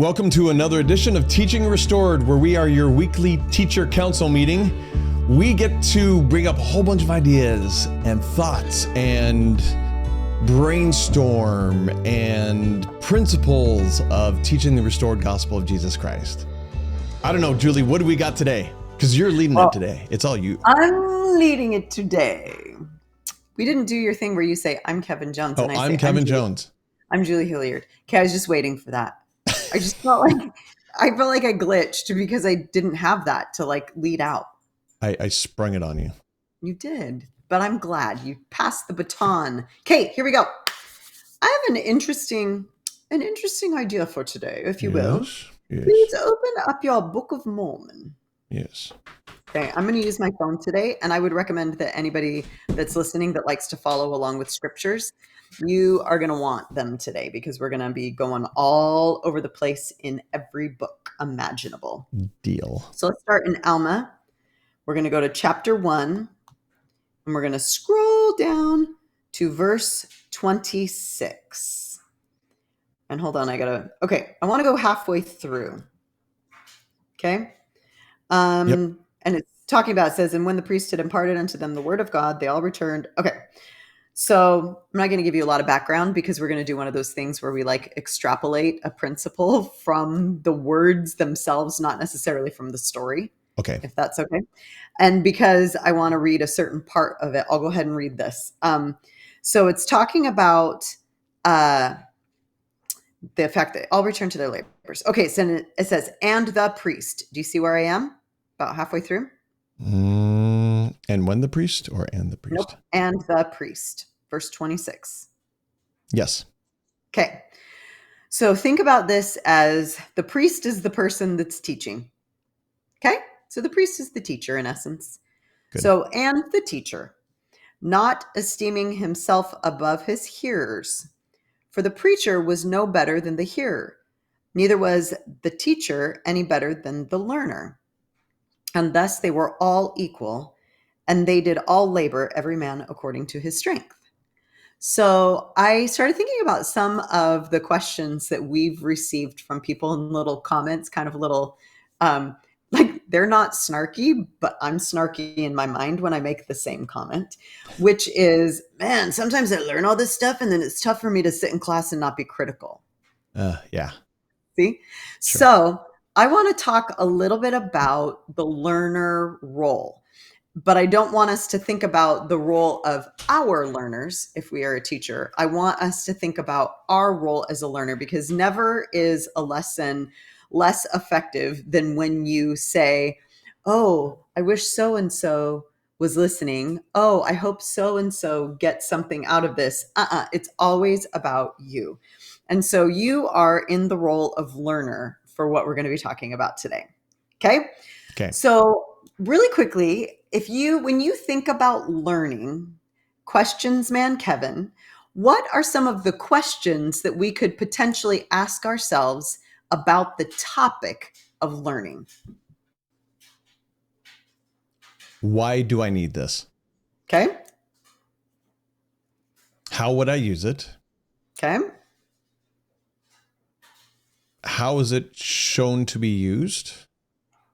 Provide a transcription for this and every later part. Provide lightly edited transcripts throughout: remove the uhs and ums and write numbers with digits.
Welcome to another edition of Teaching Restored, where we are your weekly teacher council meeting. We get to bring up a whole bunch of ideas and thoughts and brainstorm and principles of teaching the restored gospel of Jesus Christ. I don't know, Julie, what do we got today? Because you're leading it today. It's all you. I'm leading it today. We didn't do your thing where you say, I'm Kevin Jones. Oh, I'm Kevin Jones. I'm Julie Hilliard. Okay, I was just waiting for that. I just felt like I glitched because I didn't have that to lead out. I sprung it on you. You did, but I'm glad you passed the baton. Okay, here we go. I have an interesting idea for today, if you will. Yes. Please open up your Book of Mormon. Yes. Okay, I'm going to use my phone today, and I would recommend that anybody that's listening that likes to follow along with scriptures, you are going to want them today because we're going to be going all over the place in every book imaginable. Deal. So let's start in Alma. We're going to go to chapter 1, and we're going to scroll down to verse 26. And hold on, I want to go halfway through. Okay? Yep. And it's talking about, it says, and when the priest had imparted unto them the word of God, they all returned. Okay. So I'm not going to give you a lot of background because we're going to do one of those things where we extrapolate a principle from the words themselves, not necessarily from the story. Okay. If that's okay. And because I want to read a certain part of it, I'll go ahead and read this. So it's talking about the fact that all return to their labors. Okay. So it says, and the priest. Do you see where I am? About halfway through. And when the priest or and the priest? Nope. And the priest. Verse 26. Yes. Okay. So think about this as the priest is the person that's teaching. Okay. So the priest is the teacher in essence. Good. So, and the teacher, not esteeming himself above his hearers. For the preacher was no better than the hearer. Neither was the teacher any better than the learner. And thus they were all equal, and they did all labor, every man according to his strength. So I started thinking about some of the questions that we've received from people in little comments, kind of little, they're not snarky, but I'm snarky in my mind when I make the same comment, which is, man, sometimes I learn all this stuff and then it's tough for me to sit in class and not be critical. Yeah. See? Sure. So I want to talk a little bit about the learner role, but I don't want us to think about the role of our learners if we are a teacher. I want us to think about our role as a learner, because never is a lesson less effective than when you say, oh, I wish so-and-so was listening. Oh, I hope so-and-so gets something out of this. It's always about you. And so you are in the role of learner for what we're going to be talking about today. Okay. So really quickly, when you think about learning, questions man, Kevin, what are some of the questions that we could potentially ask ourselves about the topic of learning? Why do I need this? Okay. How would I use it? Okay. How is it shown to be used?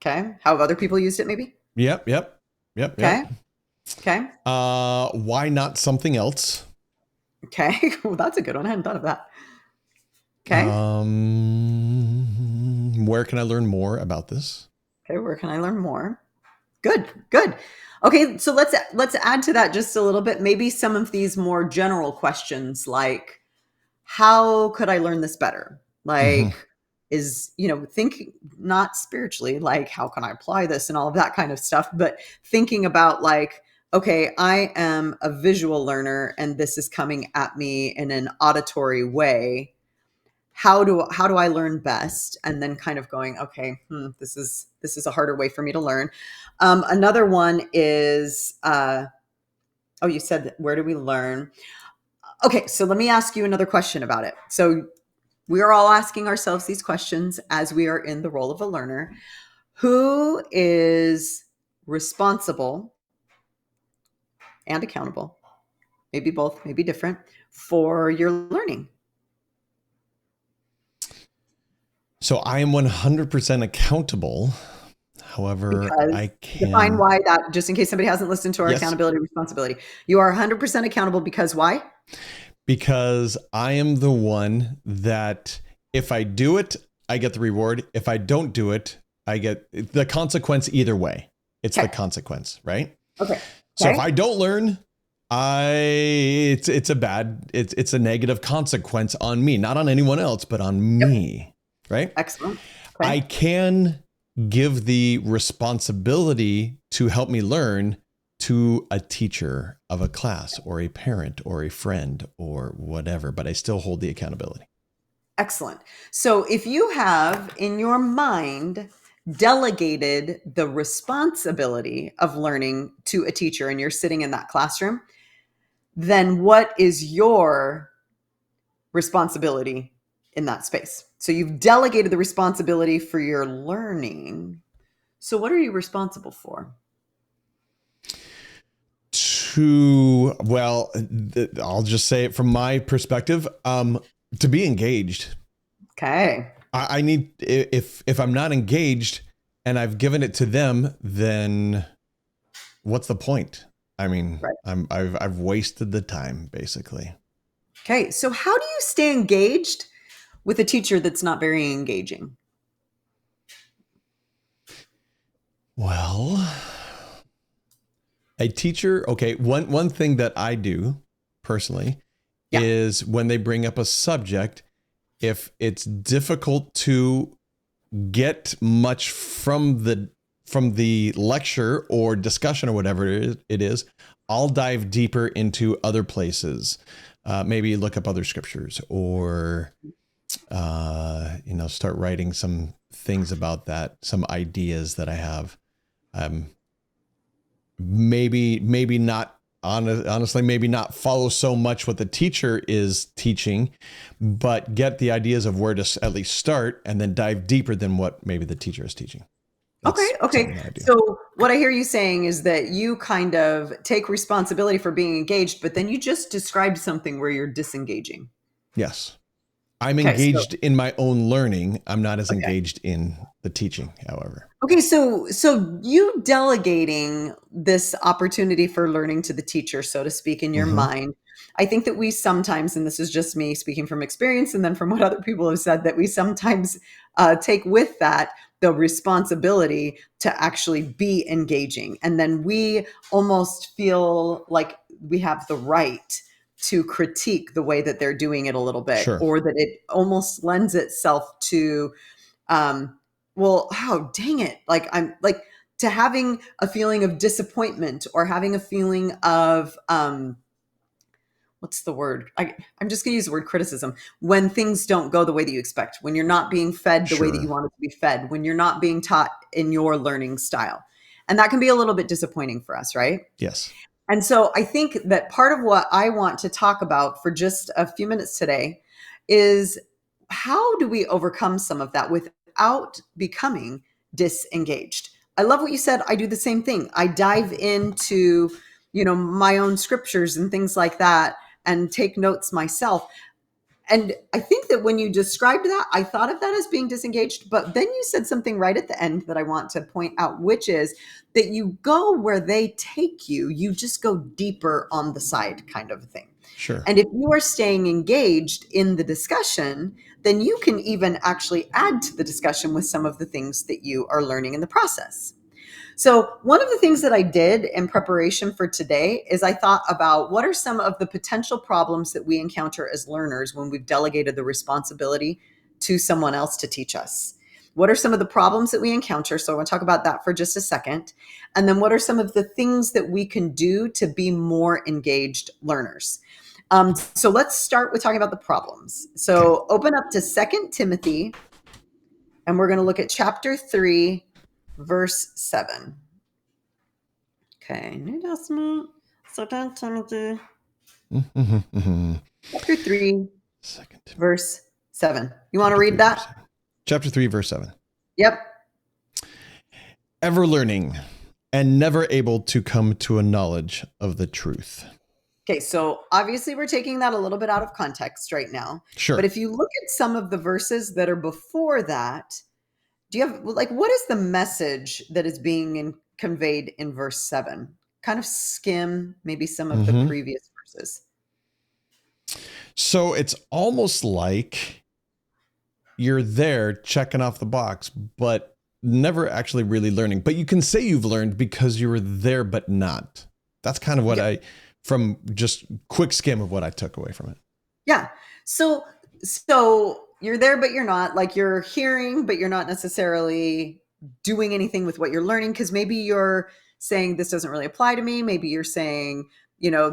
Okay. How have other people used it, maybe? Yep. Okay. Okay. Why not something else? Okay. Well, that's a good one. I hadn't thought of that. Okay. Where can I learn more about this? Okay. Where can I learn more? Good. Okay. So let's add to that just a little bit. Maybe some of these more general questions, like, how could I learn this better? Think not spiritually, like, how can I apply this and all of that kind of stuff, but thinking about okay, I am a visual learner and this is coming at me in an auditory way. How do I learn best? And then kind of going, okay, this is a harder way for me to learn. Another one is, you said, where do we learn? Okay, so let me ask you another question about it. So we are all asking ourselves these questions as we are in the role of a learner. Who is responsible and accountable, maybe both, maybe different, for your learning? So I am 100% accountable. However, Because I define can. why that, just in case somebody hasn't listened to our Yes, accountability responsibility. You are 100% accountable because why? because I am the one that if I do it, I get the reward. If I don't do it, I get the consequence either way. It's the Okay. consequence, right? Okay. So if Okay. I don't learn, it's a negative consequence on me, not on anyone else, but on Yep. me, right? Excellent. I Okay. can give the responsibility to help me learn to a teacher of a class or a parent or a friend or whatever, but I still hold the accountability. Excellent. So if you have in your mind delegated the responsibility of learning to a teacher and you're sitting in that classroom, then what is your responsibility in that space? So you've delegated the responsibility for your learning. So what are you responsible for? I'll just say it from my perspective, to be engaged. Okay. I need, if I'm not engaged and I've given it to them, then what's the point? I mean, Right. I've wasted the time basically. Okay. So how do you stay engaged with a teacher that's not very engaging? Well, a teacher, okay, one thing that I do personally Yeah. is when they bring up a subject, if it's difficult to get much from the lecture or discussion or whatever it is, I'll dive deeper into other places. Maybe look up other scriptures or start writing some things about that, some ideas that I have. Maybe not honestly, maybe not follow so much what the teacher is teaching, but get the ideas of where to at least start and then dive deeper than what maybe the teacher is teaching. Okay. That's Okay. something that I do. So what I hear you saying is that you kind of take responsibility for being engaged, but then you just described something where you're disengaging. Yes. I'm Okay. So engaged in my own learning. I'm not as okay. engaged in the teaching, however. Okay, so you delegating this opportunity for learning to the teacher, so to speak, in your Mm-hmm. mind. I think that we sometimes, and this is just me speaking from experience, and then from what other people have said, that we sometimes take with that the responsibility to actually be engaging, and then we almost feel like we have the right to critique the way that they're doing it a little bit, Sure. or that it almost lends itself to well, oh, dang it. Like, I'm like to having a feeling of disappointment or having a feeling of, what's the word? I'm just going to use the word criticism when things don't go the way that you expect, when you're not being fed the way that you Sure. want it to be fed, when you're not being taught in your learning style. And that can be a little bit disappointing for us, right? Yes. And so I think that part of what I want to talk about for just a few minutes today is how do we overcome some of that without becoming disengaged? I love what you said. I do the same thing. I dive into, my own scriptures and things like that and take notes myself. And I think that when you described that, I thought of that as being disengaged. But then you said something right at the end that I want to point out, which is that you go where they take you. You just go deeper on the side, kind of a thing. Sure. And if you are staying engaged in the discussion, then you can even actually add to the discussion with some of the things that you are learning in the process. So, one of the things that I did in preparation for today is I thought about what are some of the potential problems that we encounter as learners when we've delegated the responsibility to someone else to teach us. What are some of the problems that we encounter? So, I want to talk about that for just a second. And then, what are some of the things that we can do to be more engaged learners? So, let's start with talking about the problems. Okay. So, open up to Second Timothy, and we're going to look at chapter 3, verse 7. Okay, New Testament, Second Timothy, Mm-hmm. Mm-hmm. chapter 3, Second Timothy, verse 7. You want to chapter read 3, verse that? 7. Chapter 3, verse 7. Yep. Ever learning and never able to come to a knowledge of the truth. Okay, so obviously we're taking that a little bit out of context right now. But Sure. if you look at some of the verses that are before that, do you have like what is the message that is being conveyed in verse 7? Kind of skim maybe some of the Hmm. previous verses. So it's almost like you're there checking off the box, but never actually really learning. But you can say you've learned because you were there, but not. That's kind of what Yeah. from just quick skim of what I took away from it. Yeah. So you're there but you're not, like you're hearing but you're not necessarily doing anything with what you're learning, because maybe you're saying this doesn't really apply to me, maybe you're saying,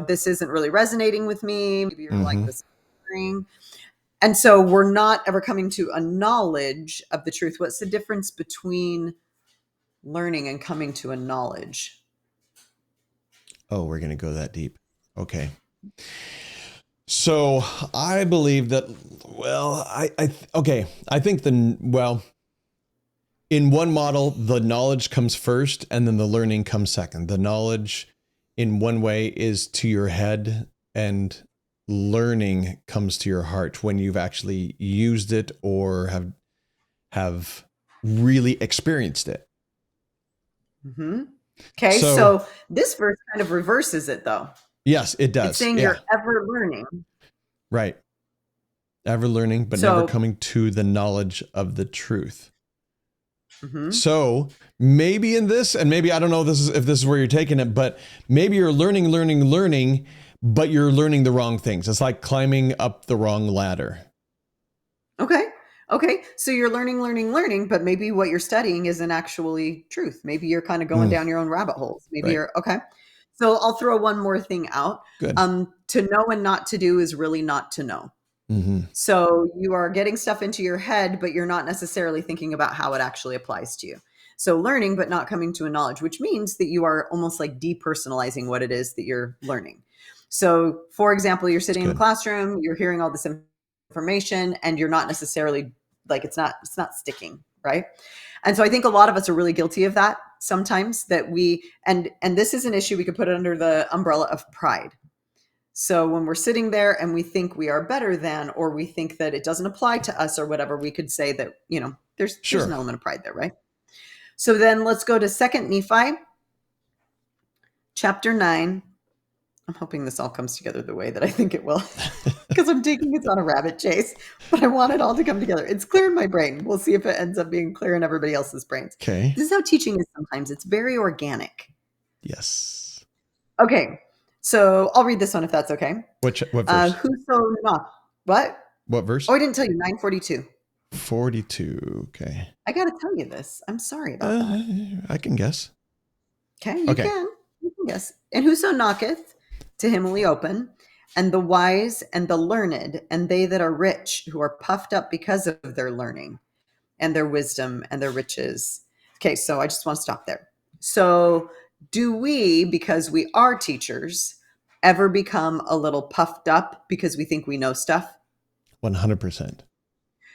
this isn't really resonating with me, maybe you're like Hmm. this thing. And so we're not ever coming to a knowledge of the truth. What's the difference between learning and coming to a knowledge? Oh, we're going to go that deep. Okay. So I believe that, well, okay. I think in one model, the knowledge comes first and then the learning comes second. The knowledge in one way is to your head, and learning comes to your heart when you've actually used it or have really experienced it. Mm-hmm. Okay, So so this verse kind of reverses it though. yes, it It's does. saying Yeah, you're ever learning. right. Ever learning, but never So, coming to the knowledge of the truth. mhm. So maybe in this, and maybe I don't know if this is where you're taking it, but maybe you're learning, but you're learning the wrong things. It's like climbing up the wrong ladder. Okay. Okay. So you're learning, but maybe what you're studying isn't actually truth. Maybe you're kind of going Mm, down your own rabbit holes. Maybe right. you're okay. So I'll throw one more thing out. Good. To know and not to do is really not to know. Mm-hmm. So you are getting stuff into your head, but you're not necessarily thinking about how it actually applies to you. So learning, but not coming to a knowledge, which means that you are almost like depersonalizing what it is that you're learning. So, for example, you're That's sitting in the good. classroom, you're hearing all this information, and you're not necessarily like it's not sticking, right? And so I think a lot of us are really guilty of that sometimes. That we and this is an issue, we could put it under the umbrella of pride. So when we're sitting there and we think we are better than, or we think that it doesn't apply to us or whatever, we could say that, there's an Sure. element of pride there, right? So then let's go to Second Nephi, chapter 9. I'm hoping this all comes together the way that I think it will, because I'm taking it on a rabbit chase, but I want it all to come together. It's clear in my brain. We'll see if it ends up being clear in everybody else's brains. Okay. This is how teaching is sometimes. It's very organic. Yes. Okay. So I'll read this one if that's okay. What verse? Whoso not, what? What Oh, verse? I didn't tell you, 942. 42. Okay. I got to tell you this. I'm sorry about that. I can guess. Okay, you Okay. can. You can guess. And whoso knocketh, to him will he open. And the wise and the learned, and they that are rich, who are puffed up because of their learning and their wisdom and their riches. Okay, so I just want to stop there. So, do we, because we are teachers, ever become a little puffed up because we think we know stuff? 100%.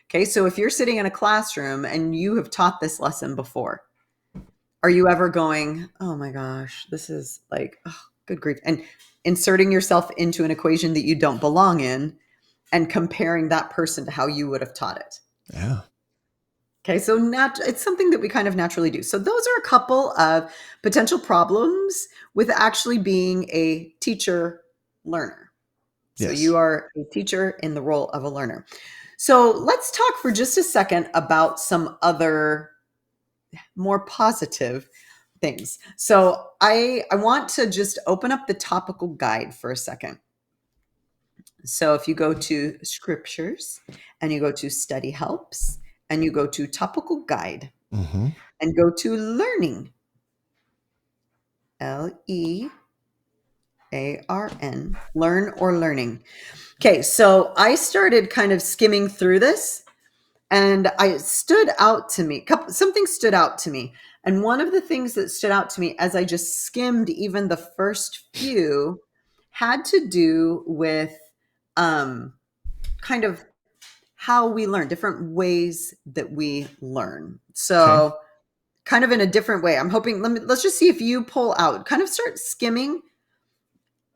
Okay, so if you're sitting in a classroom and you have taught this lesson before, are you ever going, oh my gosh, this is like, oh, good grief, and inserting yourself into an equation that you don't belong in and comparing that person to how you would have taught it? Yeah. Okay, so it's something that we kind of naturally do. So those are a couple of potential problems with actually being a teacher learner. So Yes. you are a teacher in the role of a learner. So let's talk for just a second about some other more positive things. So I want to just open up the topical guide for a second. So if you go to scriptures and you go to study helps and you go to topical guide Mm-hmm. and go to learning, LEARN, learn or learning. Okay, so I started kind of skimming through this, and something stood out to me. And one of the things that stood out to me as I just skimmed even the first few had to do with kind of how we learn, different ways that we learn. Okay. So kind of in a different way. I'm hoping, let's just see if you pull out, kind of start skimming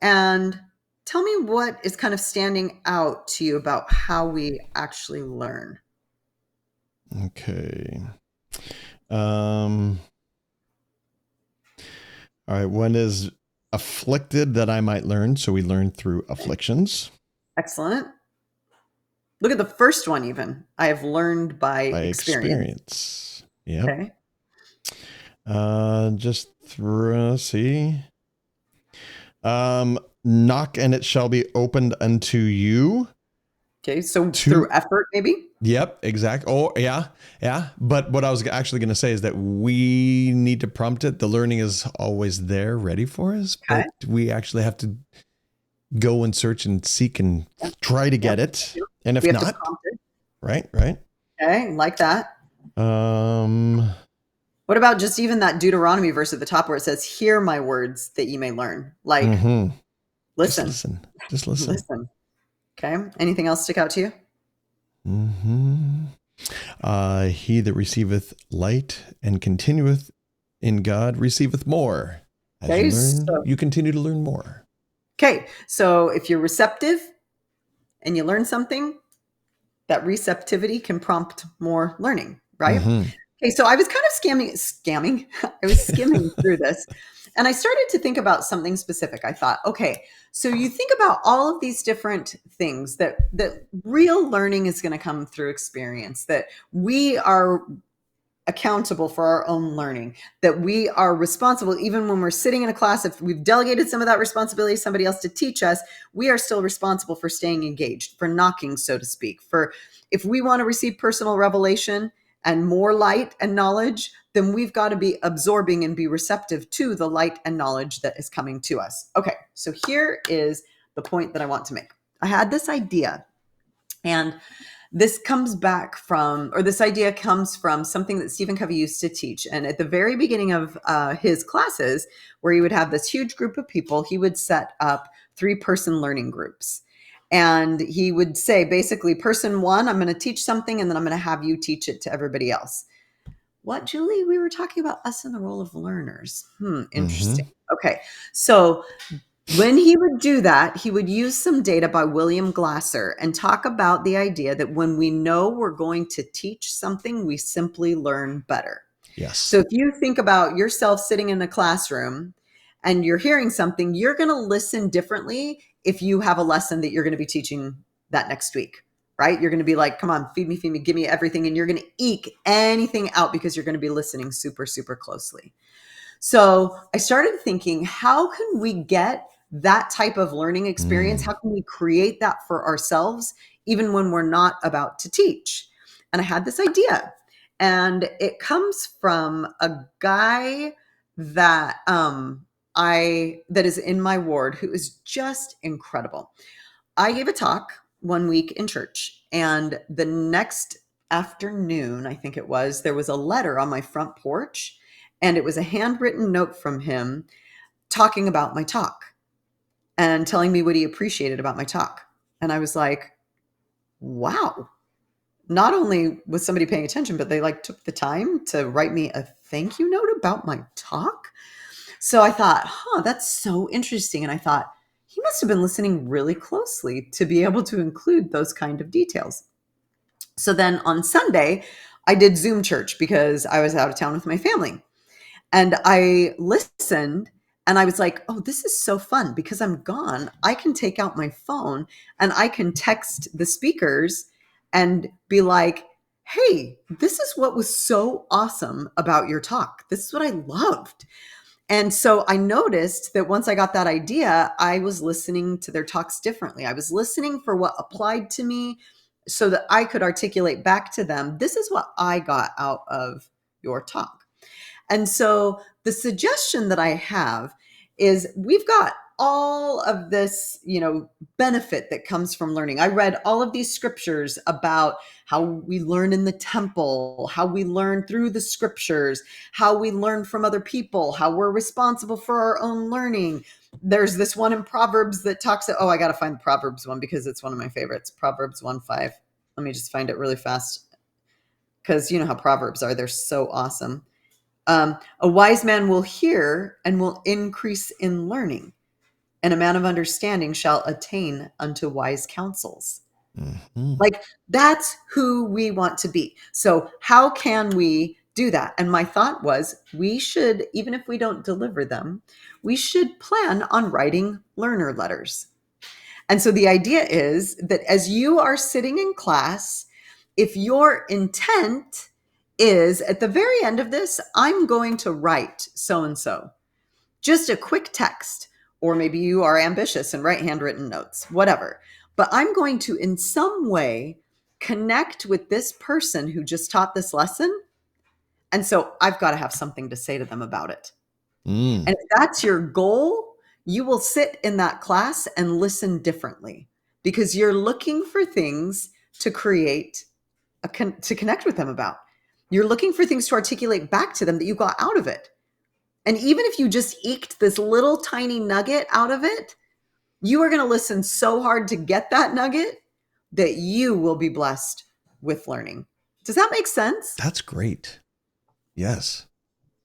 and tell me what is kind of standing out to you about how we actually learn. Okay. All right. One is afflicted that I might learn. So we learn through afflictions. Excellent. Look at the first one, even. I have learned by experience. Experience. Yep. Okay. Just see. Knock and it shall be opened unto you. Okay. So through effort, maybe? Yep, exactly. Oh, yeah, yeah. But what I was actually going to say is that we need to prompt it. The learning is always there, ready for us, Okay. but we actually have to go and search and seek and try to get it. And if We have to not, prompt it. right. Okay. Like that. What about just even that Deuteronomy verse at the top where it says, "Hear my words that you may learn"? Like, listen. Just listen. Listen. Okay. Anything else stick out to you? He that receiveth light and continueth in God receiveth more. As you learn, you continue to learn more. Okay. So if you're receptive and you learn something, that receptivity can prompt more learning, right? Okay, so I was kind of scamming. I was skimming through this, and I started to think about something specific. I thought, okay, so you think about all of these different things that real learning is going to come through experience, that we are accountable for our own learning, that we are responsible even when we're sitting in a class. If we've delegated some of that responsibility to somebody else to teach us, we are still responsible for staying engaged, for knocking, so to speak. For if we want to receive personal revelation and more light and knowledge, then we've got to be absorbing and be receptive to the light and knowledge that is coming to us. Okay, so here is the point that I want to make. I had this idea, and this idea comes from something that Stephen Covey used to teach. And at the very beginning of his classes, where he would have this huge group of people, he would set up 3-person learning groups. And he would say, basically, person 1, I'm going to teach something, and then I'm going to have you teach it to everybody else. What, Julie? We were talking about us in the role of learners. Interesting. Okay. So when he would do that, he would use some data by William Glasser and talk about the idea that when we know we're going to teach something, we simply learn better. Yes. So if you think about yourself sitting in a classroom and you're hearing something, you're going to listen differently if you have a lesson that you're going to be teaching that next week, right? You're going to be like, come on, feed me, give me everything. And you're going to eke anything out because you're going to be listening super, super closely. So I started thinking, how can we get that type of learning experience? How can we create that for ourselves, even when we're not about to teach? And I had this idea, and it comes from a guy that that is in my ward who is just incredible. I gave a talk one week in church, and the next afternoon, I think it was, there was a letter on my front porch, and it was a handwritten note from him talking about my talk and telling me what he appreciated about my talk. And I was like, wow. Not only was somebody paying attention, but they took the time to write me a thank you note about my talk. So I thought, that's so interesting. And I thought, he must have been listening really closely to be able to include those kind of details. So then on Sunday, I did Zoom church because I was out of town with my family. And I listened, and I was like, oh, this is so fun because I'm gone. I can take out my phone and I can text the speakers and be like, hey, this is what was so awesome about your talk. This is what I loved. And so I noticed that once I got that idea, I was listening to their talks differently. I was listening for what applied to me so that I could articulate back to them, this is what I got out of your talk. And so the suggestion that I have is we've got all of this, benefit that comes from learning. I read all of these scriptures about how we learn in the temple, how we learn through the scriptures, how we learn from other people, how we're responsible for our own learning. There's this one in Proverbs that talks, I got to find the Proverbs one because it's one of my favorites. Proverbs 1:5. Let me just find it really fast because you know how Proverbs are. They're so awesome. A wise man will hear and will increase in learning. and a man of understanding shall attain unto wise counsels. Mhm. Like, that's who we want to be. So how can we do that? And my thought was, we should, even if we don't deliver them, we should plan on writing learner letters. And so the idea is that as you are sitting in class, if your intent is at the very end of this, I'm going to write so and so, just a quick text, or maybe you are ambitious and write handwritten notes, whatever. But I'm going to, in some way, connect with this person who just taught this lesson. And so I've got to have something to say to them about it. Mm. And if that's your goal, you will sit in that class and listen differently because you're looking for things to create, to connect with them about. You're looking for things to articulate back to them that you got out of it. And even if you just eked this little tiny nugget out of it, you are going to listen so hard to get that nugget that you will be blessed with learning. Does that make sense? That's great. Yes.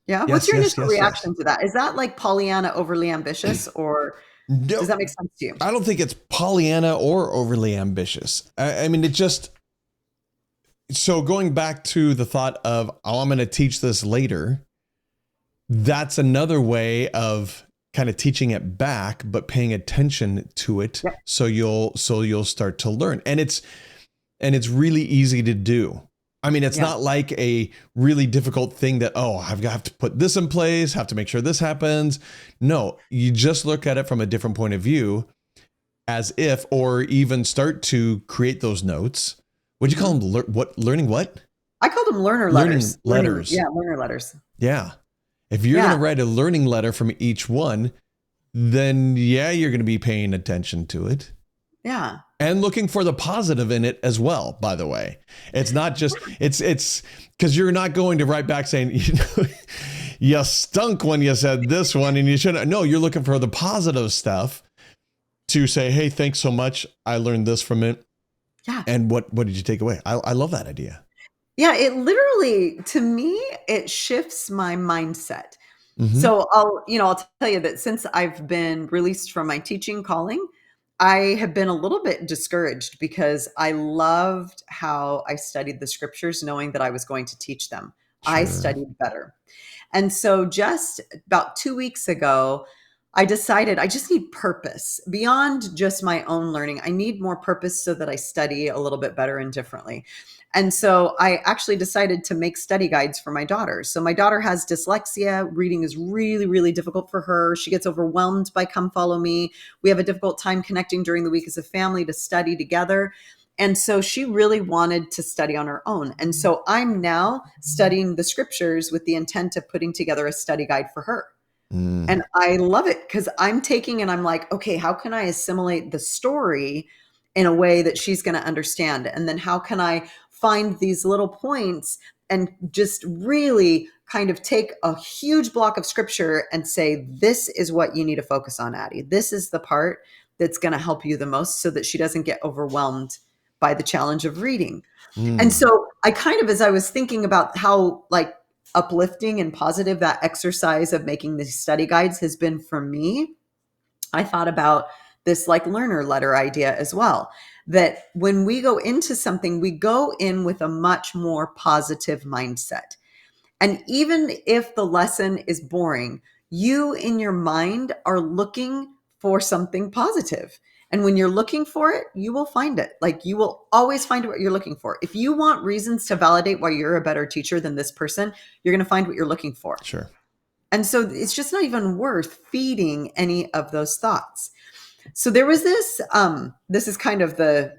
Yeah. What's Yes, your yes, initial yes, yes. reaction to that? Is that like Pollyanna overly ambitious, or does No, that make sense to you? I don't think it's Pollyanna or overly ambitious. I mean, it just, so going back to the thought of, oh, I'm going to teach this later. That's another way of kind of teaching it back, but paying attention to it. Yeah. So you'll start to learn. And it's really easy to do. I mean, it's Yeah. not like a really difficult thing that, oh, I've got to put this in place, have to make sure this happens. No, you just look at it from a different point of view, as if, or even start to create those notes. What'd you call them? Learning what? I called them learner Learning letters. letters. Yeah, learner letters. Yeah. If you're Yeah. going to write a learning letter from each one, then yeah, you're going to be paying attention to it. Yeah. And looking for the positive in it as well, by the way. It's not just, it's because you're not going to write back saying, you stunk when you said this one and you shouldn't. No, you're looking for the positive stuff to say, hey, thanks so much. I learned this from it. Yeah. And what did you take away? I love that idea. Yeah. It literally, to me, it shifts my mindset. Mhm. So I'll tell you that since I've been released from my teaching calling, I have been a little bit discouraged because I loved how I studied the scriptures, knowing that I was going to teach them. I Sure. studied better. And so just about 2 weeks ago, I decided I just need purpose beyond just my own learning. I need more purpose so that I study a little bit better and differently. And so I actually decided to make study guides for my daughter. So my daughter has dyslexia. Reading is really, really difficult for her. She gets overwhelmed by Come Follow Me. We have a difficult time connecting during the week as a family to study together. And so she really wanted to study on her own. And so I'm now studying the scriptures with the intent of putting together a study guide for her. And I love it because I'm taking and I'm like, okay, how can I assimilate the story in a way that she's going to understand? And then how can I find these little points and just really kind of take a huge block of scripture and say, this is what you need to focus on, Addie. This is the part that's going to help you the most so that she doesn't get overwhelmed by the challenge of reading. And so I kind of, as I was thinking about how like uplifting and positive that exercise of making these study guides has been for me, I thought about this like learner letter idea as well. That when we go into something, we go in with a much more positive mindset. And even if the lesson is boring, you in your mind are looking for something positive. And when you're looking for it, you will find it. Like you will always find what you're looking for. If you want reasons to validate why you're a better teacher than this person, you're going to find what you're looking for. Sure. And so it's just not even worth feeding any of those thoughts. So there was this is kind of the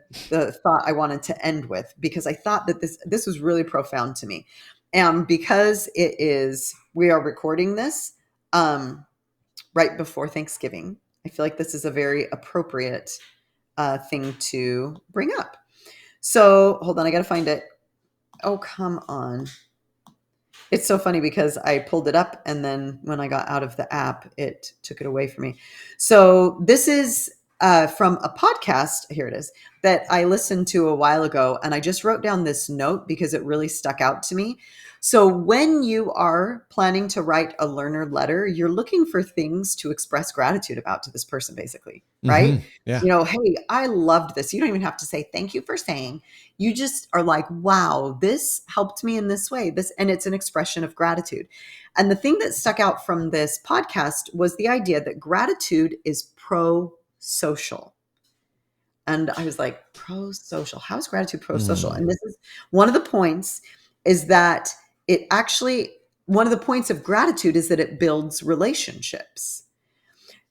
thought I wanted to end with, because I thought that this was really profound to me. And because we are recording this right before Thanksgiving, I feel like this is a very appropriate thing to bring up. So hold on, I got to find it. Oh, come on. It's so funny because I pulled it up and then when I got out of the app, it took it away from me. So this is from a podcast. Here it is, that I listened to a while ago, and I just wrote down this note because it really stuck out to me. So when you are planning to write a learner letter, you're looking for things to express gratitude about to this person, basically, right? Yeah. You know, hey, I loved this. You don't even have to say thank you for saying. You just are like, wow, this helped me in this way. This, and it's an expression of gratitude. And the thing that stuck out from this podcast was the idea that gratitude is pro-social. And I was like, pro-social. How is gratitude pro-social? And this is one of the points, is that it actually, one of the points of gratitude is that it builds relationships.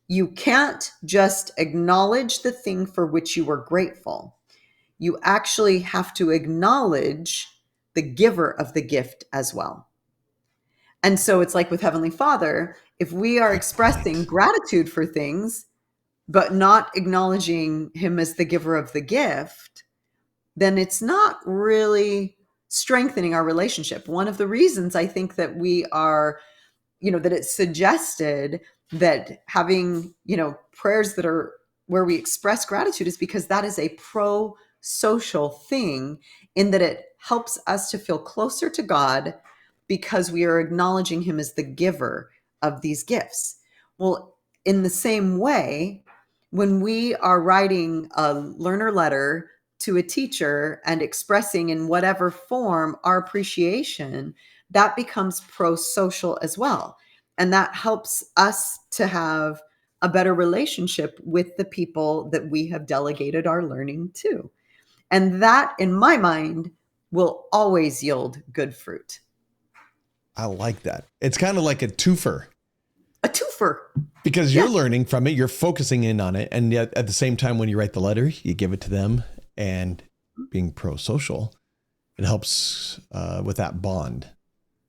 You can't just acknowledge the thing for which you were grateful. You actually have to acknowledge the giver of the gift as well. And so it's like with Heavenly Father, if we are expressing gratitude for things, but not acknowledging him as the giver of the gift, then it's not really strengthening our relationship. One of the reasons I think that we are, you know, that it's suggested that having, you know, prayers that are where we express gratitude is because that is a pro-social thing, in that it helps us to feel closer to God because we are acknowledging him as the giver of these gifts. Well, in the same way, when we are writing a learner letter to a teacher and expressing in whatever form our appreciation, that becomes pro-social as well. And that helps us to have a better relationship with the people that we have delegated our learning to. And that, in my mind, will always yield good fruit. I like that. It's kind of like a twofer. A twofer. Because you're learning from it, you're focusing in on it. And yet at the same time, when you write the letter, you give it to them. And being pro-social, it helps with that bond.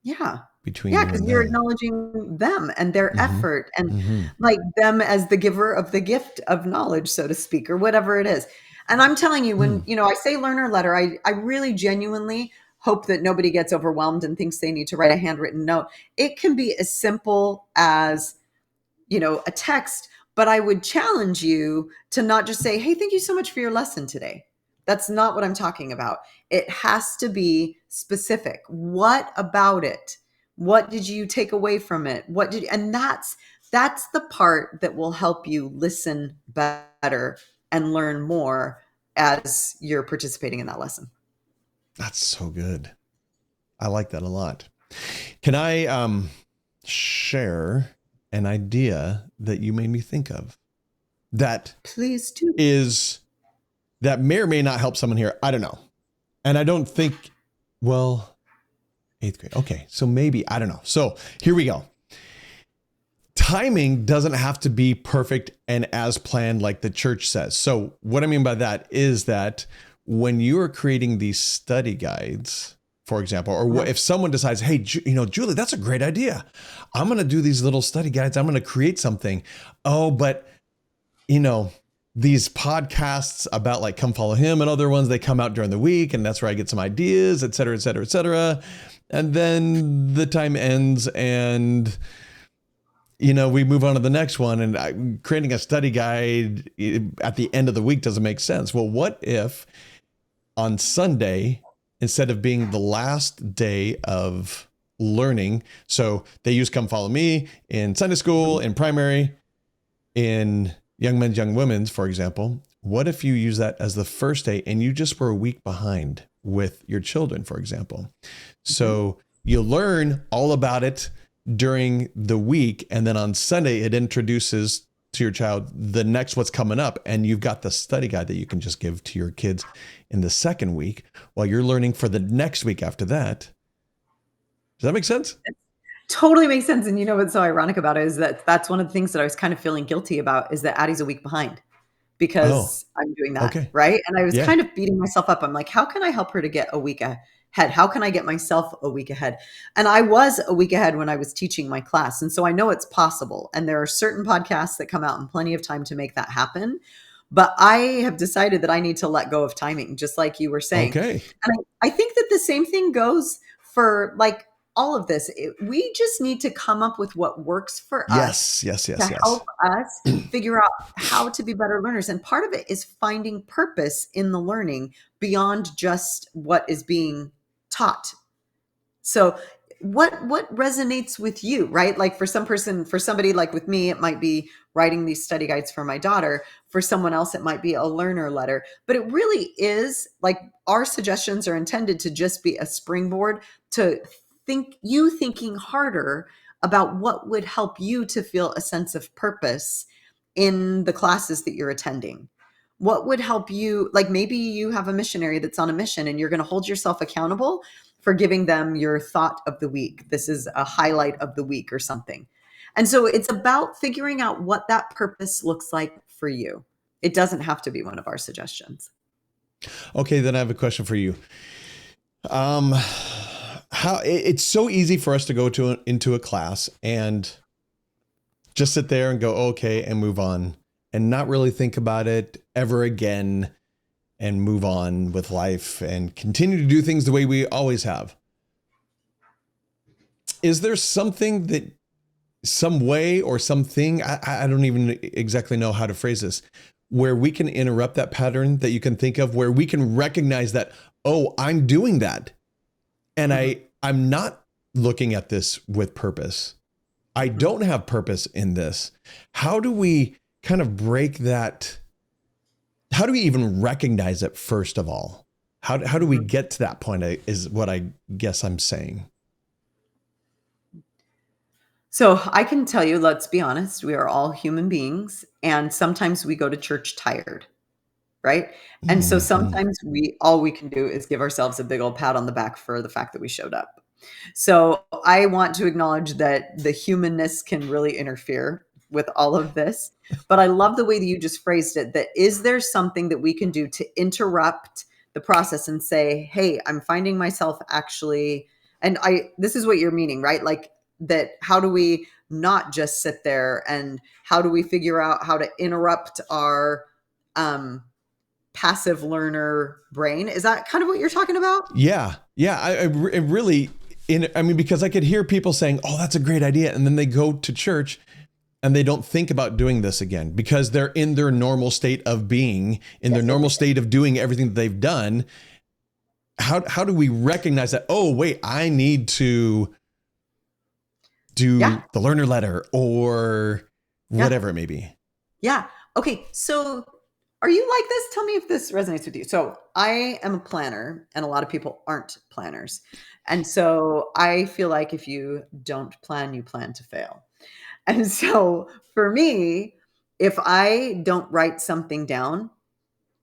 Yeah. Between you because and you're them. acknowledging them and their effort, and like them as the giver of the gift of knowledge, so to speak, or whatever it is. And I'm telling you, when you know I say learner letter, I really genuinely hope that nobody gets overwhelmed and thinks they need to write a handwritten note. It can be as simple as, you know, a text, but I would challenge you to not just say, hey, thank you so much for your lesson today. That's not what I'm talking about. It has to be specific. What about it? What did you take away from it? What did, and that's the part that will help you listen better and learn more as you're participating in that lesson. That's so good. I like that a lot. Can I share an idea that you made me think of? That please do. Is that may or may not help someone here. I don't know. And I don't think, well, 8th grade. Okay. So maybe, I don't know. So here we go. Timing doesn't have to be perfect and as planned like the church says. So what I mean by that is that when you are creating these study guides, for example, or if someone decides, hey, you know, Julie, that's a great idea. I'm going to do these little study guides. I'm going to create something. Oh, but you know, these podcasts about like Come Follow Him and other ones, they come out during the week, and that's where I get some ideas, et cetera, et cetera, et cetera. And then the time ends and, you know, we move on to the next one, and creating a study guide at the end of the week doesn't make sense. Well, what if on Sunday, instead of being the last day of learning, so they use Come Follow Me in Sunday school, in primary, in Young Men's, Young Women's, for example, what if you use that as the first day and you just were a week behind with your children, for example? So you learn all about it during the week, and then on Sunday, it introduces to your child the next what's coming up, and you've got the study guide that you can just give to your kids in the second week while you're learning for the next week after that. Does that make sense? Totally makes sense. And you know what's so ironic about it is that that's one of the things that I was kind of feeling guilty about, is that Addie's a week behind because I'm doing that. Okay. Right. And I was kind of beating myself up. I'm like, how can I help her to get a week ahead? How can I get myself a week ahead? And I was a week ahead when I was teaching my class. And so I know it's possible. And there are certain podcasts that come out in plenty of time to make that happen. But I have decided that I need to let go of timing, just like you were saying. Okay. And I think that the same thing goes for like all of this. We just need to come up with what works for us Yes, yes, to yes, yes. help us figure out how to be better learners. And part of it is finding purpose in the learning beyond just what is being taught. So what resonates with you, right? Like for somebody like with me, it might be writing these study guides for my daughter. For someone else, it might be a learner letter. But it really is like our suggestions are intended to just be a springboard to thinking harder about what would help you to feel a sense of purpose in the classes that you're attending. What would help you, like maybe you have a missionary that's on a mission and you're going to hold yourself accountable for giving them your thought of the week. This is a highlight of the week or something. And so it's about figuring out what that purpose looks like for you. It doesn't have to be one of our suggestions. Okay, then I have a question for you. How it's so easy for us to go into a class and just sit there and go, okay, and move on and not really think about it ever again and move on with life and continue to do things the way we always have. Is there something that, some way or something, I don't even exactly know how to phrase this, where we can interrupt that pattern that you can think of, where we can recognize that, oh, I'm doing that. And I'm not looking at this with purpose. I don't have purpose in this. How do we kind of break that? How do we even recognize it, first of all? How do we get to that point is what I guess I'm saying. So I can tell you, let's be honest, we are all human beings. And sometimes we go to church tired, right? And so sometimes all we can do is give ourselves a big old pat on the back for the fact that we showed up. So I want to acknowledge that the humanness can really interfere with all of this. But I love the way that you just phrased it, that is there something that we can do to interrupt the process and say, hey, I'm finding myself actually, and this is what you're meaning, right? Like that, how do we not just sit there, and how do we figure out how to interrupt our passive learner brain? Is that kind of what you're talking about? Yeah. It really, because I could hear people saying, oh, that's a great idea. And then they go to church and they don't think about doing this again because they're in their normal state of being, in their normal state of doing everything that they've done. How do we recognize that? Oh, wait, I need to do the learner letter or whatever it may be. Yeah. Okay. So are you like this? Tell me if this resonates with you. So I am a planner and a lot of people aren't planners. And so I feel like if you don't plan, you plan to fail. And so for me, if I don't write something down,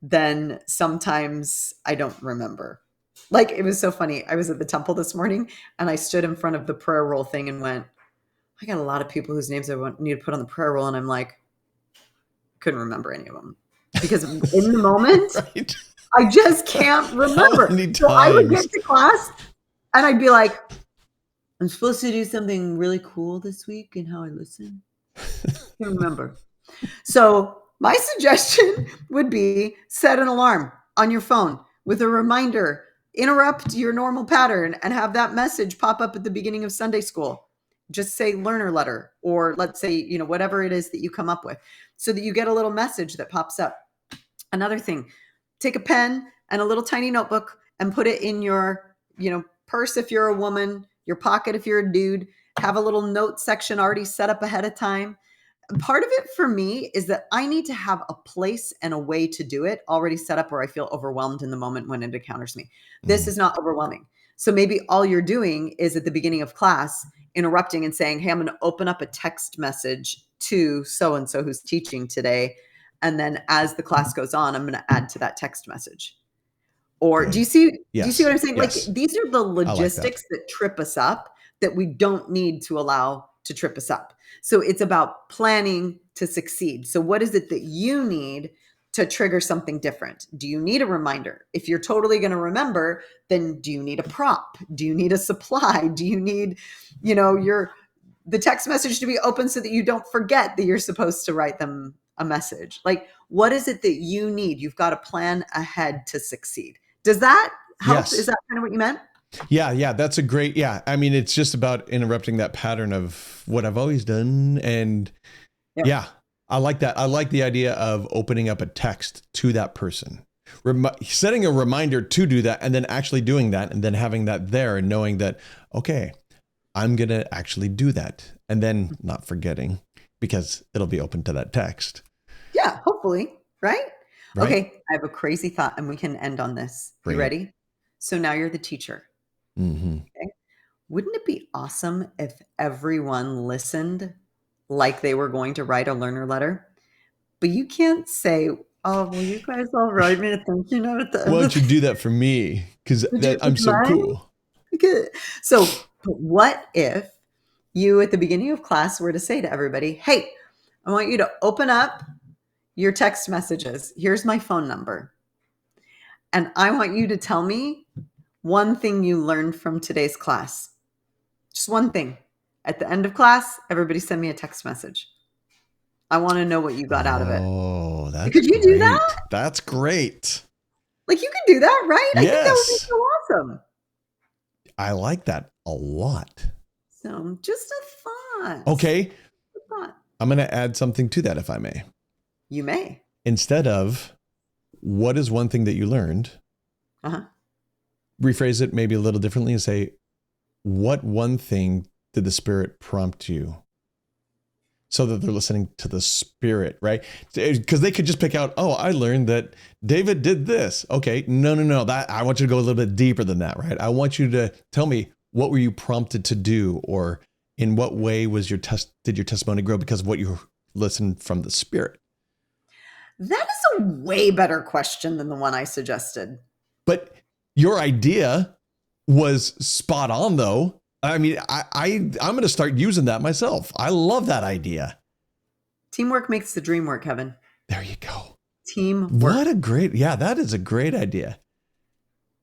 then sometimes I don't remember. Like it was so funny. I was at the temple this morning and I stood in front of the prayer roll thing and went, I got a lot of people whose names I need to put on the prayer roll. And I'm like, couldn't remember any of them because in the moment, right. I just can't remember. So I would get to class and I'd be like, I'm supposed to do something really cool this week in how I listen. Can't remember. So my suggestion would be set an alarm on your phone with a reminder, interrupt your normal pattern and have that message pop up at the beginning of Sunday school. Just say learner letter, or let's say, whatever it is that you come up with, so that you get a little message that pops up. Another thing, take a pen and a little tiny notebook and put it in your, purse if you're a woman, your pocket if you're a dude. Have a little note section already set up ahead of time. Part of it for me is that I need to have a place and a way to do it already set up, or I feel overwhelmed in the moment when it encounters me. This is not overwhelming. So maybe all you're doing is at the beginning of class, interrupting and saying, hey, I'm going to open up a text message to so-and-so who's teaching today. And then as the class goes on, I'm going to add to that text message. Or do you see what I'm saying? Yes. Like these are the logistics that trip us up that we don't need to allow to trip us up. So it's about planning to succeed. So what is it that you need to trigger something different? Do you need a reminder? If you're totally going to remember, then do you need a prop? Do you need a supply? Do you need, the text message to be open so that you don't forget that you're supposed to write them a message? Like, what is it that you need? You've got to plan ahead to succeed. Does that help? Yes. Is that kind of what you meant? Yeah, that's a great, yeah. I mean, it's just about interrupting that pattern of what I've always done. And yeah, I like that. I like the idea of opening up a text to that person, setting a reminder to do that, and then actually doing that, and then having that there and knowing that, okay, I'm going to actually do that. And then not forgetting, because it'll be open to that text. Yeah, hopefully, right? Right? Okay, I have a crazy thought and we can end on this. Bring You it. ready? So now you're the teacher. Mm-hmm. Okay. Wouldn't it be awesome if everyone listened like they were going to write a learner letter? But you can't say, oh, will you guys all write me a thank you note at the end Why of don't you do that for me? Because I'm would you so mind? cool. Okay. So but what if you at the beginning of class were to say to everybody, hey, I want you to open up your text messages. Here's my phone number. And I want you to tell me one thing you learned from today's class. Just one thing. At the end of class, everybody send me a text message. I want to know what you got out of it. Oh, that's Could you do that? That's great. Like you could do that, right? I think that would be Yes. so awesome. I like that a lot. So just a thought. Okay. A thought. I'm going to add something to that, if I may. You may. Instead of, what is one thing that you learned? Rephrase it maybe a little differently and say, what one thing did the Spirit prompt you? So that they're listening to the Spirit, right? Because they could just pick out, oh, I learned that David did this. Okay, no. That I want you to go a little bit deeper than that, right? I want you to tell me, what were you prompted to do, or in what way was did your testimony grow because of what you listened from the Spirit? That is a way better question than the one I suggested. But your idea was spot on, though. I mean, I'm going to start using that myself. I love that idea. Teamwork makes the dream work, Kevin. There you go. Teamwork. What a great, that is a great idea.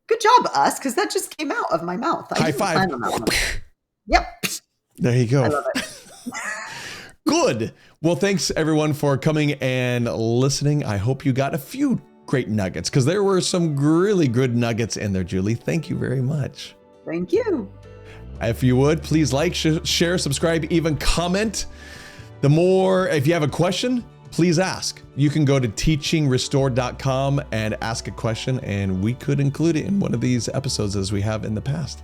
Good job, us, because that just came out of my mouth. High five. Plan on that one. Yep. There you go. I love it. Good. Well, thanks everyone for coming and listening. I hope you got a few great nuggets, because there were some really good nuggets in there, Julie. Thank you very much. Thank you. If you would, please like, share, subscribe, even comment. If you have a question, please ask. You can go to teachingrestored.com and ask a question, and we could include it in one of these episodes as we have in the past.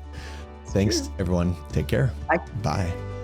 Thanks, everyone. Take care. Bye. Bye.